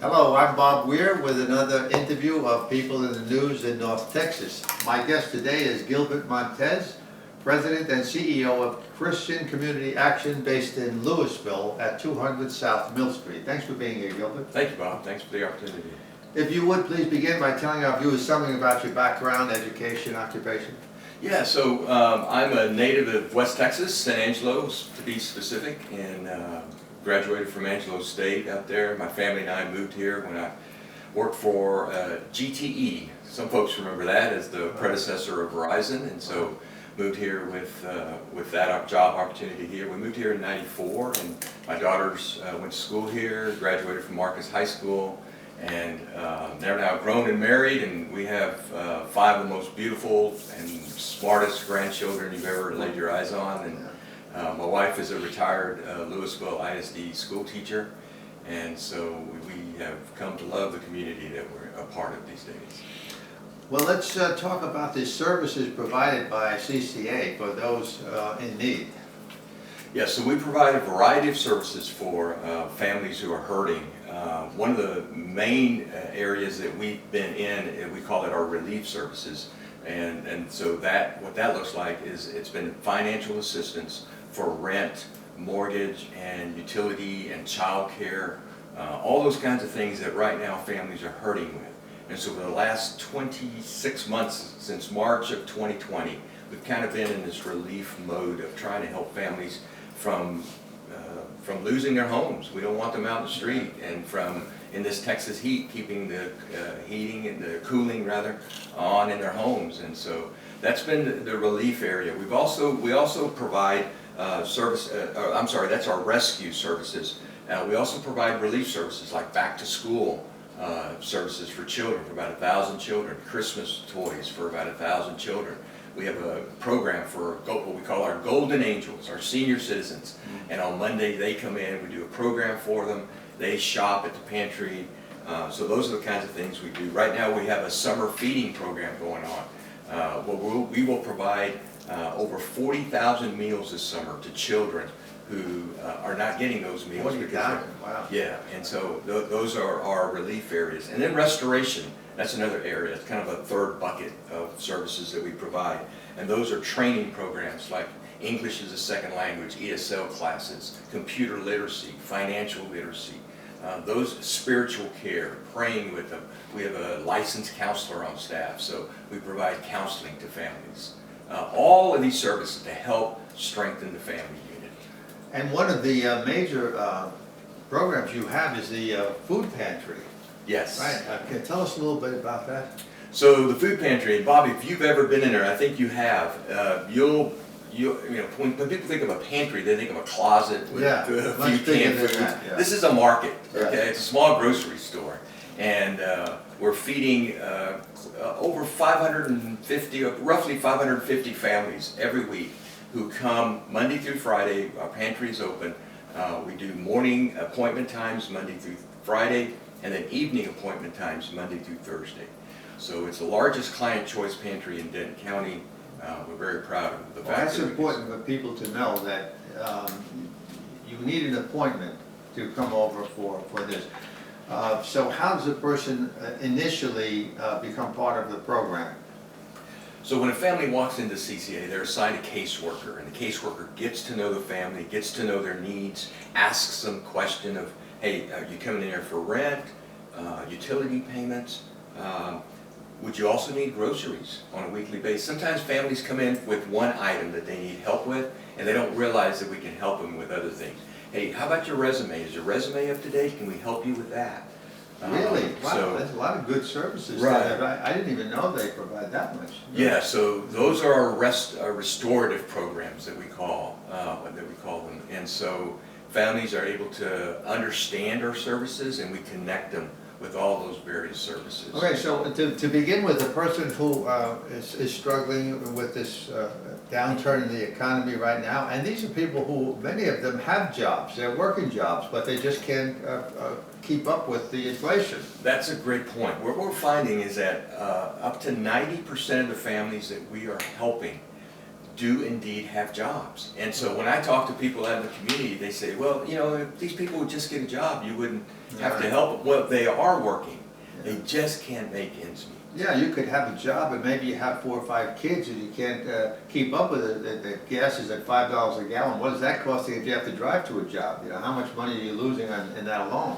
Hello, I'm Bob Weir with another interview of People in the News in North Texas. My guest today is Gilbert Montez, President and CEO of Christian Community Action based in Louisville at 200 South Mill Street. Thanks for being here, Gilbert. Thank you, Bob. Thanks for the opportunity. If you would, please begin by telling our viewers something about your background, education, occupation. Yeah, so I'm a native of West Texas, San Angelo to be specific, and graduated from Angelo State out there. My family and I moved here when I worked for GTE. Some folks remember that as the predecessor of Verizon, and so moved here with that job opportunity here. We moved here in '94, and my daughters went to school here, graduated from Marcus High School, and they're now grown and married, and we have 5 of the most beautiful and smartest grandchildren you've ever laid your eyes on. And my wife is a retired Louisville ISD school teacher, and so we have come to love the community that we're a part of these days. Well, let's talk about the services provided by CCA for those in need. Yeah, so we provide a variety of services for families who are hurting. One of the main areas that we've been in, we call it our relief services. And so what that looks like is it's been financial assistance for rent, mortgage, and utility and child care, all those kinds of things that right now families are hurting with. And so for the last 26 months, since March of 2020, we've kind of been in this relief mode of trying to help families from losing their homes. We don't want them out in the street, and from, in this Texas heat, keeping the heating and the cooling rather on in their homes. And so that's been the relief area. We also provide that's our rescue services. We also provide relief services like back to school services for children, for about 1,000 children, Christmas toys for about 1,000 children. We have a program for what we call our Golden Angels, our senior citizens. And on Monday they come in, we do a program for them. They shop at the pantry. So those are the kinds of things we do. Right now we have a summer feeding program going on. We will provide over 40,000 meals this summer to children who are not getting those meals. 40,000, wow. Yeah, and so those are our relief areas. And then restoration, that's another area. It's kind of a third bucket of services that we provide. And those are training programs like English as a second language, ESL classes, computer literacy, financial literacy, those spiritual care, praying with them. We have a licensed counselor on staff, so we provide counseling to families. All of these services to help strengthen the family unit. And one of the major programs you have is the food pantry. Yes. Right. Can you tell us a little bit about that? So the food pantry, and Bobby, if you've ever been in there, I think you have. When people think of a pantry, they think of a closet with a few canned foods. Yeah. This is a market. Okay, it's a small grocery store, and we're feeding over 550, roughly 550 families every week who come Monday through Friday. Our pantry is open. We do morning appointment times Monday through Friday, and then evening appointment times Monday through Thursday. So it's the largest client choice pantry in Denton County. We're very proud of the fact that's that important for people to know that you need an appointment to come over for this. So how does a person initially become part of the program? So when a family walks into CCA, they're assigned a caseworker, and the caseworker gets to know the family, gets to know their needs, asks them question of, hey, are you coming in here for rent, utility payments? Would you also need groceries on a weekly basis? Sometimes families come in with one item that they need help with, and they don't realize that we can help them with other things. Hey, how about your resume? Is your resume up to date? Can we help you with that? Really? Wow, so, that's a lot of good services. Right. I didn't even know they provide that much. Yeah, so those are our restorative programs that we call them. And so families are able to understand our services, and we connect them with all those various services. Okay, so to begin with, a person who is struggling with this downturn in the economy right now, and these are people who, many of them have jobs, they're working jobs, but they just can't keep up with the inflation. That's a great point. What we're finding is that up to 90% of the families that we are helping do indeed have jobs. And so when I talk to people out in the community, they say, well, you know, if these people would just get a job, you wouldn't have to help them. Well, they are working. They just can't make ends meet. Yeah, you could have a job and maybe you have 4 or 5 kids and you can't keep up with it. The gas is at $5 a gallon. What is that costing if you have to drive to a job? You know, how much money are you losing in that alone?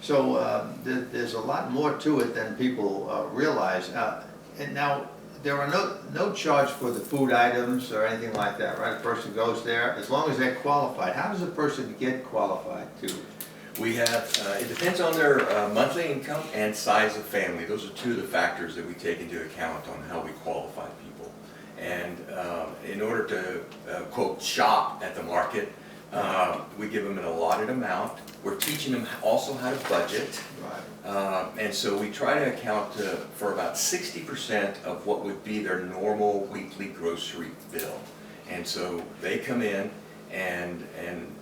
So there's a lot more to it than people realize. And now, there are no charge for the food items or anything like that, right? A person goes there, as long as they're qualified. How does a person get qualified to? We have, it depends on their monthly income and size of family. Those are two of the factors that we take into account on how we qualify people. And in order to, quote, shop at the market, we give them an allotted amount. We're teaching them also how to budget. Right. And so we try to account for about 60% of what would be their normal weekly grocery bill. And so they come in and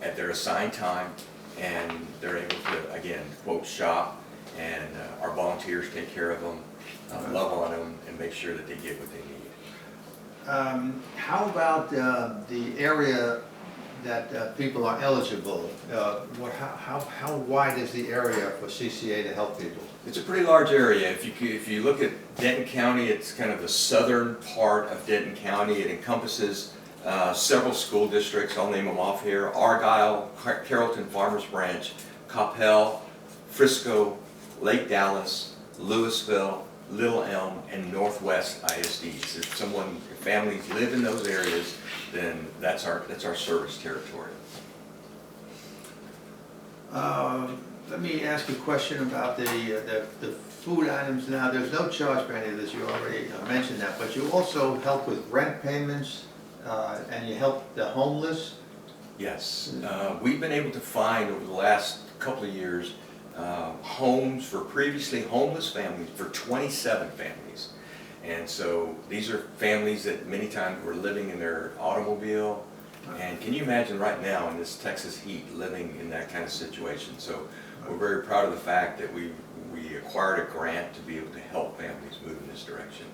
at their assigned time, and they're able to, again, quote, shop, and our volunteers take care of them, love on them, and make sure that they get what they need. How about the area that people are eligible? How wide is the area for CCA to help people? It's a pretty large area. If you look at Denton County, it's kind of the southern part of Denton County. It encompasses several school districts. I'll name them off here: Argyle, Carrollton Farmers Branch, Coppell, Frisco, Lake Dallas, Louisville, Little Elm, and Northwest ISDs. If families live in those areas, then that's our service territory. Let me ask you a question about the food items. Now, there's no charge for any of this. You already mentioned that, but you also help with rent payments, and you help the homeless. Yes, we've been able to find over the last couple of years homes for previously homeless families for 27 families. And so these are families that many times were living in their automobile. And can you imagine right now in this Texas heat living in that kind of situation? So we're very proud of the fact that we acquired a grant to be able to help families move in this direction.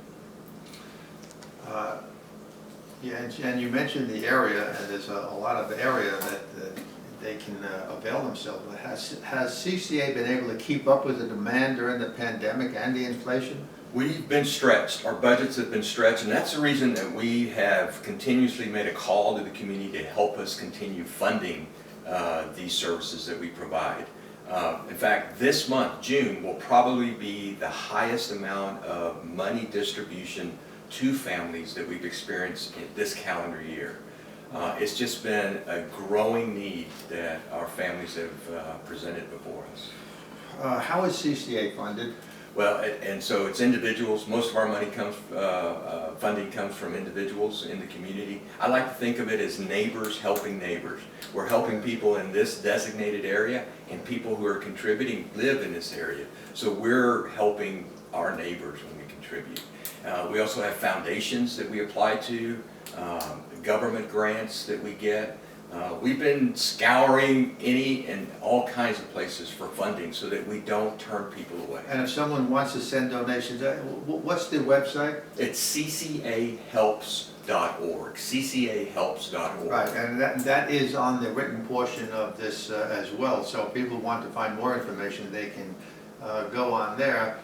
Yeah, and you mentioned the area, and there's a lot of area that they can avail themselves of. Has CCA been able to keep up with the demand during the pandemic and the inflation? We've been stretched. Our budgets have been stretched, and that's the reason that we have continuously made a call to the community to help us continue funding these services that we provide. In fact, this month, June, will probably be the highest amount of money distribution to families that we've experienced in this calendar year. It's just been a growing need that our families have presented before us. How is CCA funded? Well, and so it's individuals. Most of our money comes, funding comes from individuals in the community. I like to think of it as neighbors helping neighbors. We're helping people in this designated area, and people who are contributing live in this area. So we're helping our neighbors when we contribute. We also have foundations that we apply to, government grants that we get. We've been scouring any and all kinds of places for funding so that we don't turn people away. And if someone wants to send donations, what's the website? It's ccahelps.org, ccahelps.org. Right, and that is on the written portion of this as well. So if people want to find more information, they can go on there.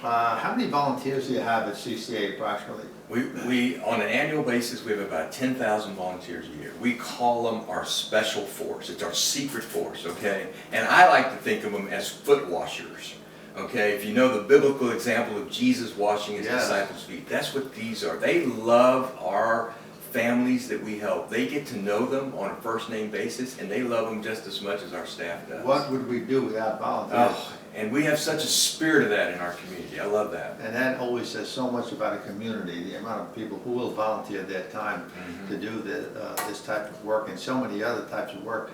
How many volunteers do you have at CCA approximately? We on an annual basis, we have about 10,000 volunteers a year. We call them our special force. It's our secret force, okay? And I like to think of them as foot washers, okay? If you know the biblical example of Jesus washing his disciples' feet, that's what these are. They love our families that we help. They get to know them on a first name basis, and they love them just as much as our staff does. What would we do without volunteers? Oh, and we have such a spirit of that in our community. I love that. And that always says so much about a community, the amount of people who will volunteer their time to do this type of work and so many other types of work.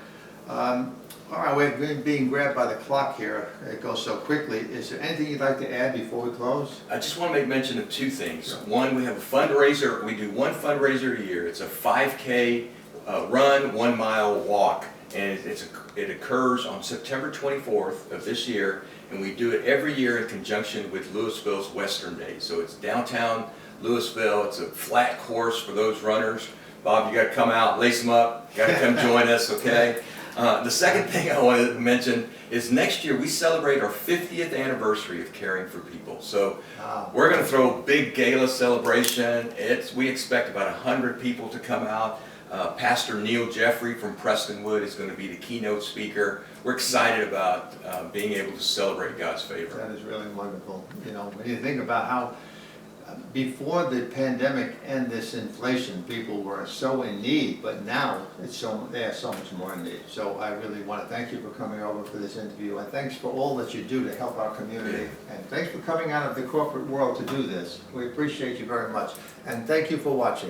All right, we're being grabbed by the clock here. It goes so quickly. Is there anything you'd like to add before we close? I just want to make mention of two things. Sure. One, we have a fundraiser. We do one fundraiser a year. It's a 5K run, 1 mile walk. And it occurs on September 24th of this year, and we do it every year in conjunction with Louisville's Western Days. So it's downtown Louisville. It's a flat course for those runners. Bob, you got to come out, lace them up, got to come join us, okay? The second thing I wanted to mention is next year we celebrate our 50th anniversary of Caring for People. So we're going to throw a big gala celebration. We expect about 100 people to come out. Pastor Neil Jeffrey from Prestonwood is going to be the keynote speaker. We're excited about being able to celebrate God's favor. That is really wonderful. You know, when you think about how before the pandemic and this inflation, people were so in need, but now they are so much more in need. So I really want to thank you for coming over for this interview, and thanks for all that you do to help our community. And thanks for coming out of the corporate world to do this. We appreciate you very much. And thank you for watching.